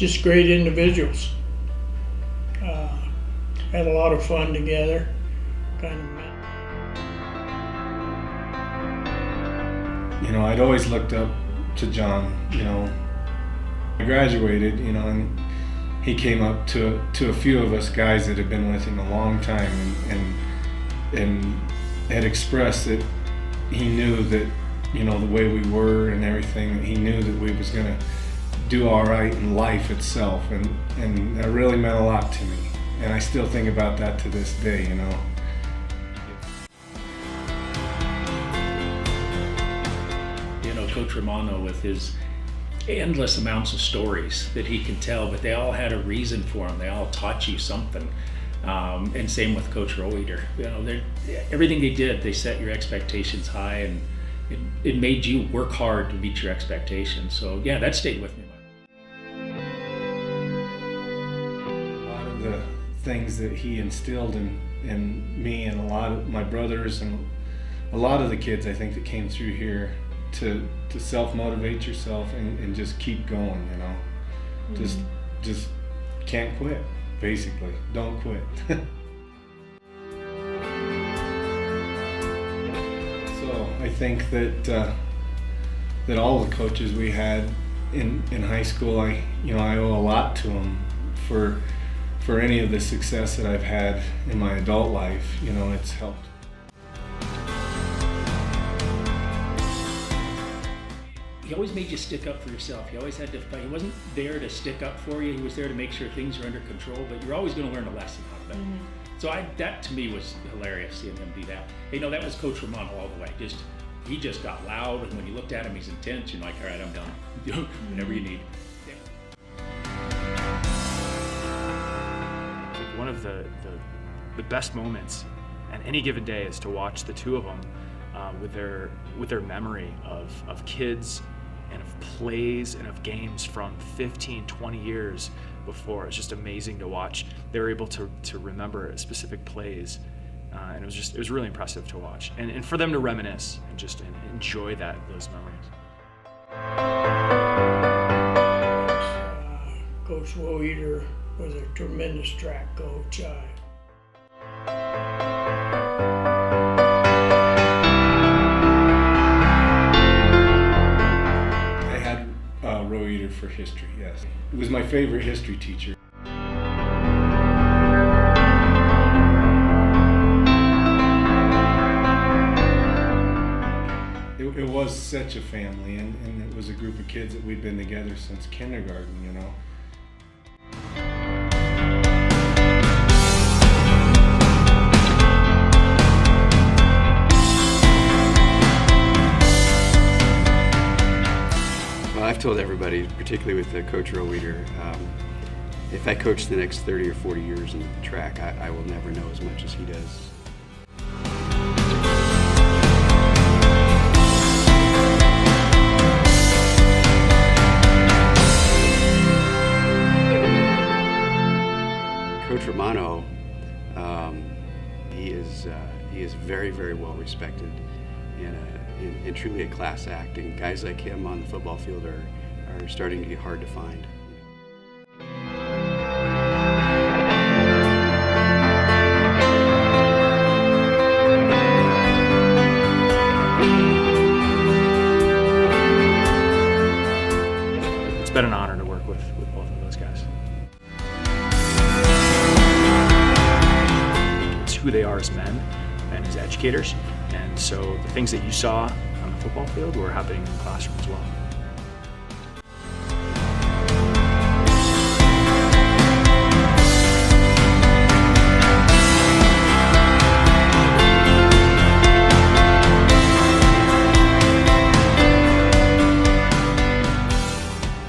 just great individuals. Had a lot of fun together. Kind of met. You know, I'd always looked up to John. You know, I graduated, you know, and he came up to a few of us guys that had been with him a long time and had expressed that he knew that, you know, the way we were and everything, he knew that we was gonna do all right in life itself, and that really meant a lot to me. And I still think about that to this day, you know. You know, Coach Romano with his endless amounts of stories that he can tell, but they all had a reason for them. They all taught you something. And same with Coach Roeder. You know, everything they did, they set your expectations high, and it made you work hard to meet your expectations. So yeah, that stayed with me. A lot of the things that he instilled in me and a lot of my brothers and a lot of the kids, I think, that came through here to self-motivate yourself and just keep going, you know. Mm-hmm. Just can't quit, basically. Don't quit. So I think that all the coaches we had in high school, I owe a lot to them for any of the success that I've had in my adult life. You know, it's helped. He always made you stick up for yourself. He always had to fight. He wasn't there to stick up for you. He was there to make sure things were under control, but you're always going to learn a lesson out of it. Mm-hmm. So that to me was hilarious, seeing him do that. You know, that was Coach Romano all the way. He just got loud, and when you looked at him, he's intense. You're like, all right, I'm done. Whatever you need. One of the best moments on any given day is to watch the two of them with their memory of kids and of plays and of games from 15, 20 years before. It's just amazing to watch. They were able to remember specific plays, and it was really impressive to watch. And for them to reminisce and just enjoy those memories. Coach Roeder was a tremendous track coach. Roeder for history, yes. It was my favorite history teacher. It was such a family, and it was a group of kids that we'd been together since kindergarten, you know. I've told everybody, particularly with Coach Roeder, if I coach the next 30 or 40 years in track, I will never know as much as he does. Coach Romano, he is very, very well respected. And truly a class act, and guys like him on the football field are starting to get hard to find. It's been an honor to work with both of those guys. It's who they are as men and as educators. And so the things that you saw on the football field were happening in the classroom as well.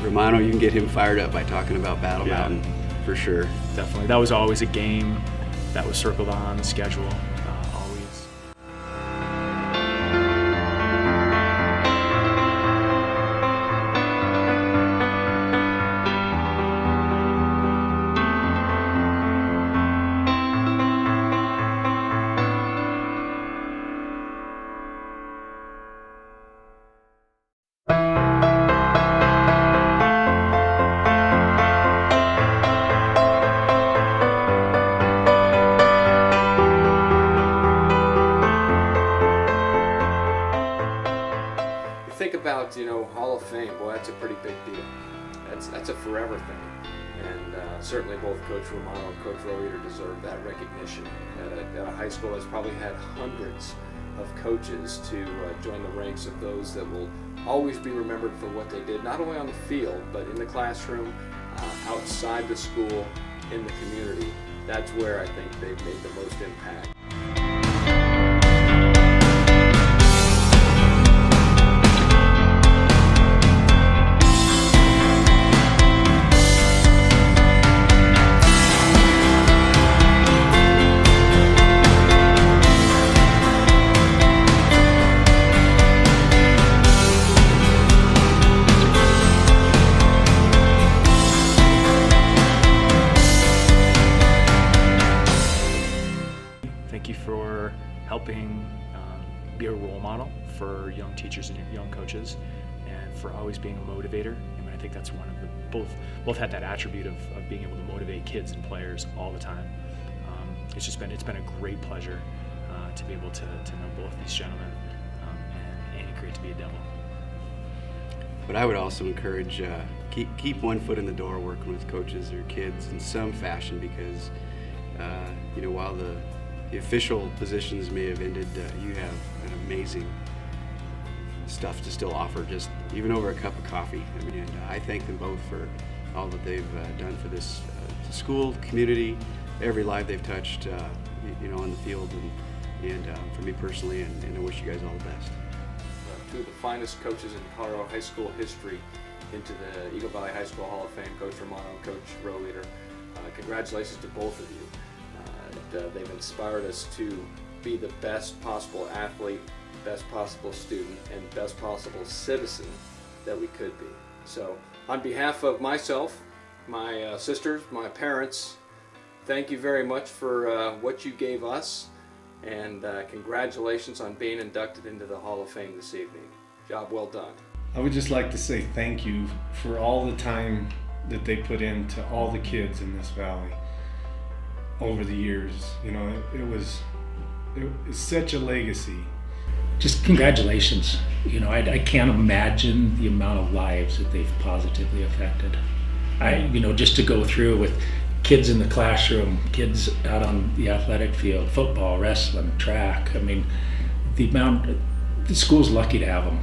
Romano, you can get him fired up by talking about Battle Mountain, for sure. Definitely. That was always a game that was circled on the schedule. that's a pretty big deal. That's a forever thing. And certainly both Coach Romano and Coach Roeder deserve that recognition at a high school that's probably had hundreds of coaches to join the ranks of those that will always be remembered for what they did, not only on the field, but in the classroom, outside the school, in the community. That's where I think they've made the most impact. Thank you for helping be a role model for young teachers and young coaches, and for always being a motivator. I mean, I think that's one of the both had that attribute of being able to motivate kids and players all the time. It's been a great pleasure to be able to know both these gentlemen, and Annie, great to be a Devil. But I would also encourage keep one foot in the door working with coaches or kids in some fashion, because while the official positions may have ended, you have an amazing stuff to still offer, just even over a cup of coffee. I mean, and I thank them both for all that they've done for this school, community, every life they've touched, on the field, and for me personally, and I wish you guys all the best. Two of the finest coaches in Colorado high school history into the Eagle Valley High School Hall of Fame, Coach Romano and Coach Roeder. Congratulations to both of you. They've inspired us to be the best possible athlete, best possible student, and best possible citizen that we could be. So on behalf of myself, my sisters, my parents, thank you very much for what you gave us, and congratulations on being inducted into the Hall of Fame this evening. Job well done. I would just like to say thank you for all the time that they put into all the kids in this valley over the years. It was such a legacy. Just congratulations. I can't imagine the amount of lives that they've positively affected. Just to go through with kids in the classroom, kids out on the athletic field, football, wrestling, track. I mean, the school's lucky to have them.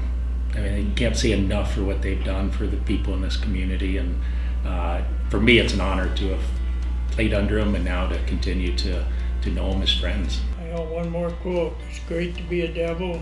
I mean, you can't say enough for what they've done for the people in this community, and for me, it's an honor to have played under them and now to continue to know them as friends. I got one more quote. It's great to be a Devil.